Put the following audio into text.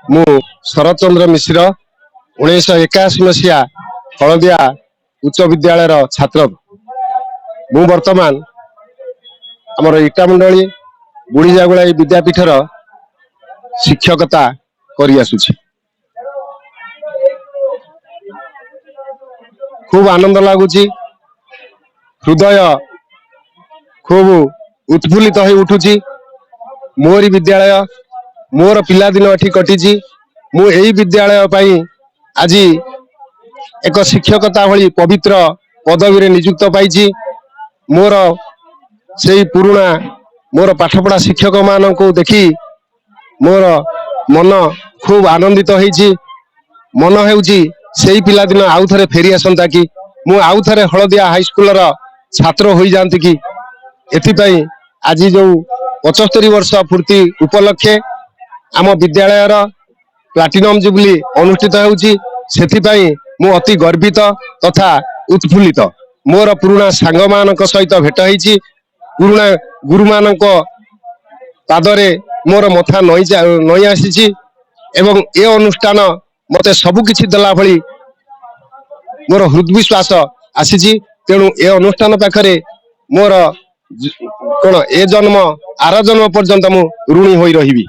मु शरद चंद्र मिश्र 1981 मसीहा हलदिया उच्च विद्यालय छात्र। मु वर्तमान आमर इटामंडली बुढ़ीजागुलाई विद्यापीठर शिक्षकता करि आसुछि। खूब आनंद लगुच, हृदय खूब उत्फुल्लित हो उठुची। मोरी विद्यालय मोर पिलादिन एठी कटिची। मु एही विद्यालय पई आज एक शिक्षकता भली पवित्र पदवी रे नियुक्त पाइची। मोर सेही पुराना मोर पाठपढ़ा शिक्षक मान को देखी मोर मन खूब आनंदित होईची। मन हेउची सेही पिलादिन आउ थरे फेरी आसंता कि मु आउ थरे हलदिया हाई स्कूल रा छात्र होई जानती कि एथिपाई आज जो 75 वर्ष पूर्ति उपलक्षे आम विद्यालय प्लाटिनम जुबली अनुष्ठित होउची। सेथिपाई मु अति गर्वित तथा उत्फुल्लित। मोर पुराना सांग मानक सहित भेट होईची। पुराना गुरु मानक पादरे मोर मथा नई आसीची एवं ए अनुष्ठान मते सबु किछि दला भली मोर हृदविश्वास आसीची। तेणु ए अनुष्ठान पाखरे मोर कोन ए जन्म आर जन्म पर्यंत मु ऋणी होई रहिबी।